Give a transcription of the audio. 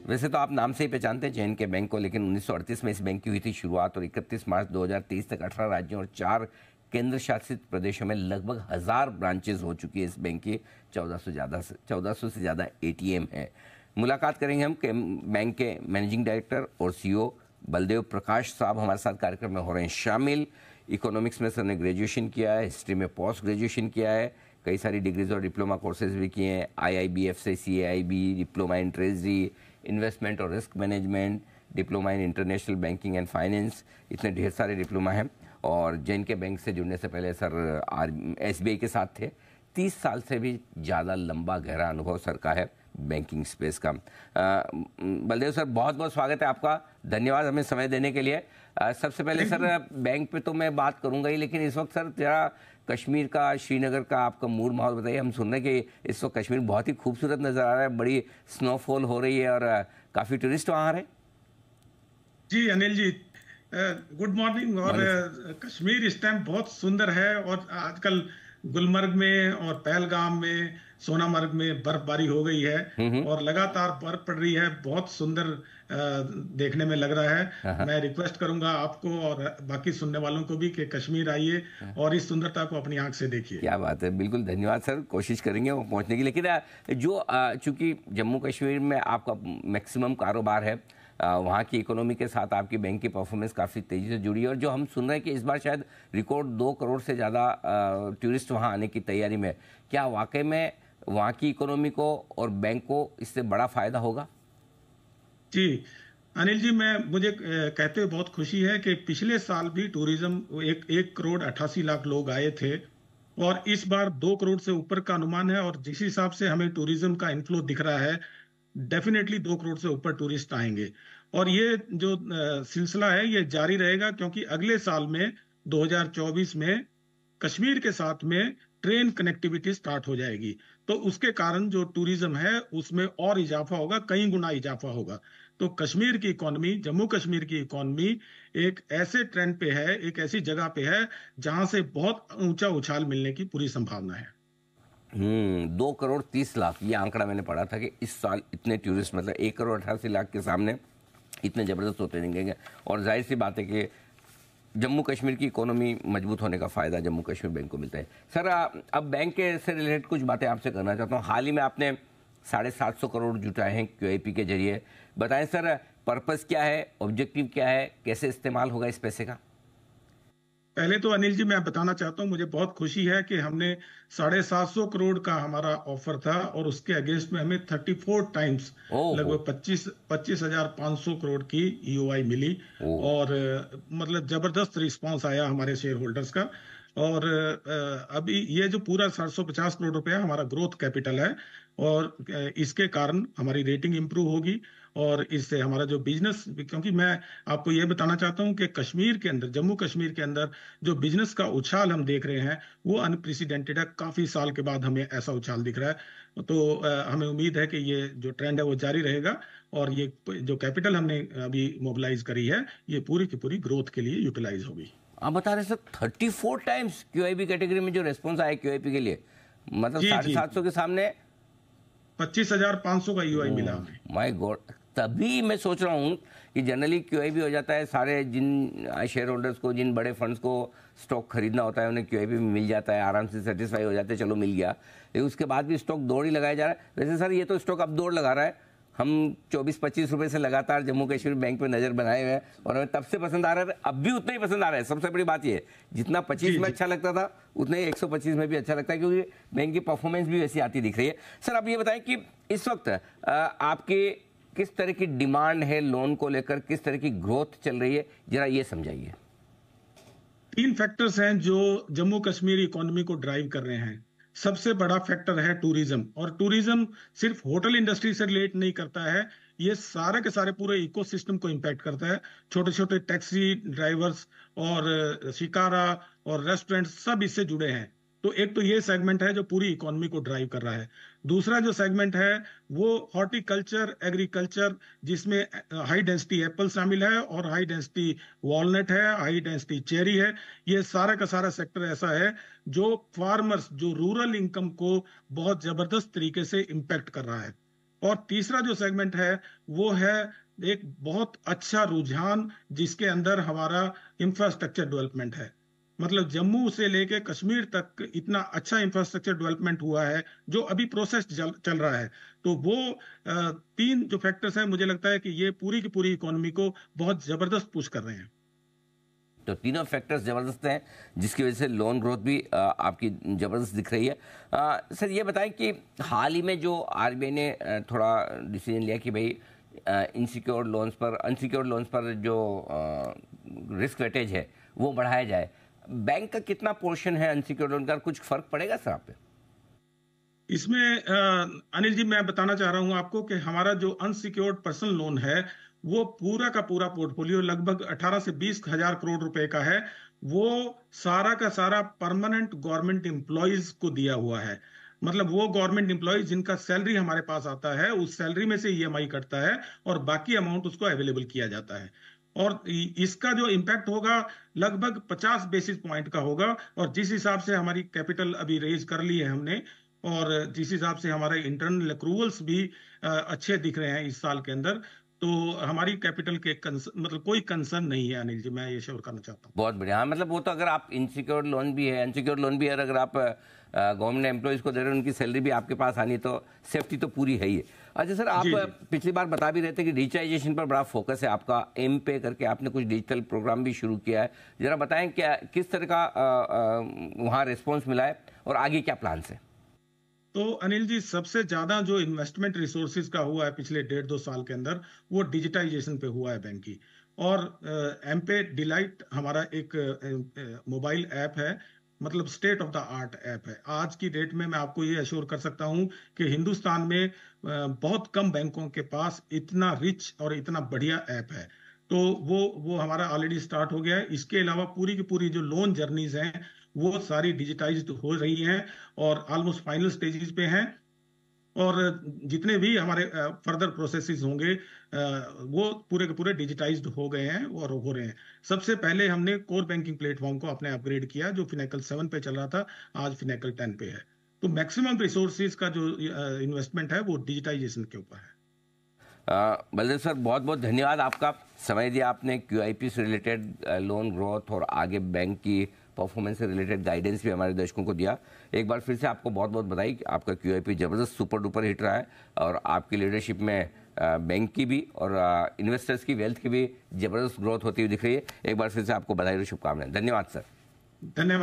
वैसे तो आप नाम से ही पहचानते हैं जे.एन.के बैंक को, लेकिन 1938 में इस बैंक की हुई थी शुरुआत और 31 मार्च 2023 तक 18 राज्यों और 4 केंद्र शासित प्रदेशों में लगभग 1000 ब्रांचेज हो चुकी है इस बैंक की। 1400 से ज़्यादा एटीएम है। मुलाकात करेंगे हम बैंक के मैनेजिंग डायरेक्टर और सीईओ बलदेव प्रकाश साहब हमारे साथ कार्यक्रम में हो रहे हैं शामिल। इकोनॉमिक्स में सर ने ग्रेजुएशन किया है, हिस्ट्री में पोस्ट ग्रेजुएशन किया है, कई सारी डिग्रीज और डिप्लोमा कोर्सेज भी किए हैं। आईआईबीएफ से सीएआईबी, डिप्लोमा इन ट्रेजरी, इन्वेस्टमेंट और risk management, diploma in international banking and finance, इतने ढेर सारे डिप्लोमा हैं। और जे.एन.के बैंक से जुड़ने से पहले सर एसबीआई के साथ थे। 30 साल से भी ज़्यादा लंबा गहरा अनुभव सर का है बैंकिंग स्पेस का। बलदेव सर, बहुत बहुत स्वागत है आपका, धन्यवाद हमें समय देने के लिए। सबसे पहले सर बैंक पे तो मैं बात करूंगा ही, लेकिन इस वक्त सर जरा कश्मीर का, श्रीनगर का आपका मूड माहौल बताइए। हम सुन रहे हैं कि इस वक्त कश्मीर बहुत ही खूबसूरत नज़र आ रहा है, बड़ी स्नोफॉल हो रही है और काफ़ी टूरिस्ट वहाँ आ रहे हैं। जी अनिल जी, गुड मॉर्निंग। और कश्मीर इस टाइम बहुत सुंदर है और आजकल गुलमर्ग में और पहलगाम में, सोनामर्ग में बर्फबारी हो गई है और लगातार बर्फ पड़ रही है। बहुत सुंदर देखने में लग रहा है। मैं रिक्वेस्ट करूंगा आपको और बाकी सुनने वालों को भी कि कश्मीर आइए और इस सुंदरता को अपनी आंख से देखिए। क्या बात है, बिल्कुल धन्यवाद सर, कोशिश करेंगे वो पहुंचने की। लेकिन जो चूंकि जम्मू कश्मीर में आपका मैक्सिमम कारोबार है, वहाँ की इकोनॉमी के साथ आपकी बैंक की परफॉर्मेंस काफ़ी तेज़ी से जुड़ी है और जो हम सुन रहे हैं कि इस बार शायद रिकॉर्ड 2 करोड़ से ज़्यादा टूरिस्ट वहाँ आने की तैयारी में, क्या वाकई में वहाँ की इकोनॉमी को और बैंक को इससे बड़ा फायदा होगा? जी अनिल जी, मुझे कहते हुए बहुत खुशी है कि पिछले साल भी टूरिज्म 1 करोड़ 88 लाख लोग आए थे और इस बार 2 करोड़ से ऊपर का अनुमान है। और जिस हिसाब से हमें टूरिज्म का इनफ्लो दिख रहा है, डेफिनेटली 2 करोड़ से ऊपर टूरिस्ट आएंगे और ये जो सिलसिला है ये जारी रहेगा, क्योंकि अगले साल में 2024 में कश्मीर के साथ में ट्रेन कनेक्टिविटी स्टार्ट हो जाएगी। तो उसके कारण जो टूरिज्म है उसमें और इजाफा होगा, कई गुना इजाफा होगा। तो कश्मीर की इकोनॉमी, जम्मू कश्मीर की इकोनॉमी एक ऐसे ट्रेंड पे है, एक ऐसी जगह पे है जहां से बहुत ऊंचा उछाल मिलने की पूरी संभावना है। 2 करोड़ 30 लाख ये आंकड़ा मैंने पढ़ा था कि इस साल इतने टूरिस्ट, मतलब 1 करोड़ 88 लाख के सामने इतने ज़बरदस्त होते दिखेंगे। और जाहिर सी बात है कि जम्मू कश्मीर की इकोनॉमी मजबूत होने का फ़ायदा जम्मू कश्मीर बैंक को मिलता है। सर अब बैंक के से रिलेटेड कुछ बातें आपसे करना चाहता हूँ। हाल ही में आपने 750 करोड़ जुटाए हैं QIP के जरिए। बताएं सर, पर्पस क्या है, ऑब्जेक्टिव क्या है, कैसे इस्तेमाल होगा इस पैसे का? पहले तो अनिल जी मैं बताना चाहता हूं, मुझे बहुत खुशी है कि हमने 750 करोड़ का हमारा ऑफर था और उसके अगेंस्ट में हमें 34 टाइम्स लगभग 25,500 करोड़ की EOI मिली और मतलब जबरदस्त रिस्पांस आया हमारे शेयर होल्डर्स का। और अभी ये जो पूरा 750 करोड़ रुपया हमारा ग्रोथ कैपिटल है और इसके कारण हमारी रेटिंग इंप्रूव होगी और इससे हमारा जो बिजनेस, क्योंकि मैं आपको ये बताना चाहता हूं कि कश्मीर के अंदर, जम्मू कश्मीर के अंदर जो बिजनेस का उछाल हम देख रहे हैं वो अनप्रेसिडेंटेड है। काफी साल के बाद हमें ऐसा उछाल दिख रहा है। तो हमें उम्मीद है कि ये जो ट्रेंड है वो जारी रहेगा और ये जो कैपिटल हमने अभी मोबिलाइज करी है ये पूरी की पूरी ग्रोथ के लिए यूटिलाइज होगी। आप बता रहे सर 34 टाइम्स QIP कैटेगरी में जो रेस्पॉन्स आया QIP के लिए, मतलब 750 के सामने 25,500 का EOI मिला हमें। माय गॉड, तभी मैं सोच रहा हूँ कि जनरली QIP हो जाता है, सारे जिन शेयर होल्डर्स को, जिन बड़े फंड्स को स्टॉक खरीदना होता है उन्हें QIP में मिल जाता है, आराम से सेटिस्फाई हो जाते हैं, चलो मिल गया। लेकिन उसके बाद भी स्टॉक दौड़ ही लगाया जा रहा है। वैसे सर ये तो स्टॉक अब दौड़ लगा रहा है, हम 24-25 रुपए से लगातार जम्मू कश्मीर बैंक पे नजर बनाए हुए हैं और हमें तब से पसंद आ रहा है, अब भी उतना ही पसंद आ रहा है। सबसे बड़ी बात ये, जितना 25 में अच्छा लगता था उतना ही 125 में भी अच्छा लगता है, क्योंकि बैंक की परफॉर्मेंस भी वैसी आती दिख रही है। सर आप ये बताएं कि इस वक्त आपके किस तरह की डिमांड है लोन को लेकर, किस तरह की ग्रोथ चल रही है, जरा ये समझाइए। 3 फैक्टर्स हैं जो जम्मू कश्मीर इकोनॉमी को ड्राइव कर रहे हैं। सबसे बड़ा फैक्टर है टूरिज्म, और टूरिज्म सिर्फ होटल इंडस्ट्री से रिलेट नहीं करता है, ये सारे के सारे पूरे इकोसिस्टम को इम्पैक्ट करता है। छोटे छोटे टैक्सी ड्राइवर्स और शिकारा और रेस्टोरेंट सब इससे जुड़े हैं। तो एक तो ये सेगमेंट है जो पूरी इकोनॉमी को ड्राइव कर रहा है। दूसरा जो सेगमेंट है वो हॉर्टिकल्चर, एग्रीकल्चर, जिसमें हाई डेंसिटी एप्पल शामिल है और हाई डेंसिटी वॉलनट है, हाई डेंसिटी चेरी है। ये सारा का सारा सेक्टर ऐसा है जो फार्मर्स, जो रूरल इनकम को बहुत जबरदस्त तरीके से इम्पैक्ट कर रहा है। और तीसरा जो सेगमेंट है वो है एक बहुत अच्छा रुझान जिसके अंदर हमारा इंफ्रास्ट्रक्चर डेवलपमेंट है। मतलब जम्मू से लेके कश्मीर तक इतना अच्छा इंफ्रास्ट्रक्चर डेवलपमेंट हुआ है जो अभी प्रोसेस चल रहा है। तो वो तीन जो फैक्टर्स हैं, मुझे लगता है कि ये पूरी की पूरी इकोनॉमी को बहुत जबरदस्त पुश कर रहे हैं। तो तीनों फैक्टर्स जबरदस्त हैं जिसकी वजह से लोन ग्रोथ भी आपकी जबरदस्त दिख रही है। सर ये बताएं कि हाल ही में जो आरबीआई ने थोड़ा डिसीजन लिया कि भाई अनसिक्योर्ड लोन्स पर जो रिस्क वेटेज है वो बढ़ाया जाए, बैंक का कितना पोर्शन है अनसिक्योर्ड लोन का, कुछ फर्क पड़ेगा सर आप पे? इसमें अनिल जी, मैं बताना चाह रहा हूं आपको कि हमारा जो अनसिक्योर्ड पर्सनल लोन है वो पूरा का पूरा पोर्टफोलियो लगभग 18 से 20 हजार करोड़ रुपए का है। वो सारा का सारा परमानेंट गवर्नमेंट एम्प्लॉयज को दिया हुआ है। मतलब वो गवर्नमेंट एम्प्लॉयज जिनका सैलरी हमारे पास आता है उस सैलरी में से ईएमआई कटता है और बाकी अमाउंट उसको अवेलेबल किया जाता है। और इसका जो इम्पैक्ट होगा लगभग 50 बेसिस पॉइंट का होगा। और जिस हिसाब से हमारी कैपिटल अभी रेज कर ली है हमने, और जिस हिसाब से हमारे इंटरनल अक्रूवल्स भी अच्छे दिख रहे हैं इस साल के अंदर, तो हमारी कैपिटल के मतलब कोई कंसर्न नहीं है अनिल जी, मैं ये श्योर करना चाहता हूँ। बहुत बढ़िया। हाँ, मतलब वो तो अगर आप अनसिक्योर्ड लोन भी है और अगर आप गवर्नमेंट एम्प्लॉयज को दे रहे हैं, उनकी सैलरी भी आपके पास आनी, तो सेफ्टी तो पूरी है ही है। अच्छा सर, आप पिछली बार बता भी रहे थे कि डिजिटाइजेशन पर बड़ा फोकस है आपका, एम पे करके आपने कुछ डिजिटल प्रोग्राम भी शुरू किया है। जरा बताएं क्या किस तरह का वहाँ रिस्पॉन्स मिला है और आगे क्या प्लान है? तो अनिल जी, सबसे ज्यादा जो इन्वेस्टमेंट रिसोर्सेज का हुआ है पिछले 1.5-2 साल के अंदर वो डिजिटाइजेशन पे हुआ है बैंक की। और एमपे डिलाइट हमारा एक मोबाइल ऐप है, मतलब state of the art app है। आज की डेट में मैं आपको ये अश्योर कर सकता हूँ कि हिंदुस्तान में बहुत कम बैंकों के पास इतना रिच और इतना बढ़िया ऐप है। तो वो हमारा ऑलरेडी स्टार्ट हो गया है। इसके अलावा पूरी की पूरी जो लोन जर्नीज हैं वो सारी डिजिटाइज्ड हो रही हैं और ऑलमोस्ट फाइनल स्टेजेस पे हैं। और जितने भी हमारे फर्दर प्रोसेसेस होंगे वो पूरे के पूरे डिजिटाइज्ड हो गए हैं और हो रहे हैं। सबसे पहले हमने कोर बैंकिंग प्लेटफॉर्म को अपने अपग्रेड किया, जो फिनेकल 7 पे चल रहा था, आज फिनेकल 10 पे है। तो मैक्सिमम रिसोर्सेज का जो इन्वेस्टमेंट है वो डिजिटाइजेशन के ऊपर है। बलदेव सर, बहुत बहुत धन्यवाद आपका, समय दिया आपने। क्यूआईपी से रिलेटेड लोन ग्रोथ और आगे बैंक की परफॉर्मेंस से रिलेटेड गाइडेंस भी हमारे दर्शकों को दिया। एक बार फिर से आपको बहुत बहुत बधाई कि आपका क्यूआईपी जबरदस्त सुपर डुपर हिट रहा है और आपकी लीडरशिप में बैंक की भी और इन्वेस्टर्स की वेल्थ की भी जबरदस्त ग्रोथ होती हुई दिख रही है। एक बार फिर से आपको बधाई और शुभकामनाएं। धन्यवाद सर। धन्यवाद।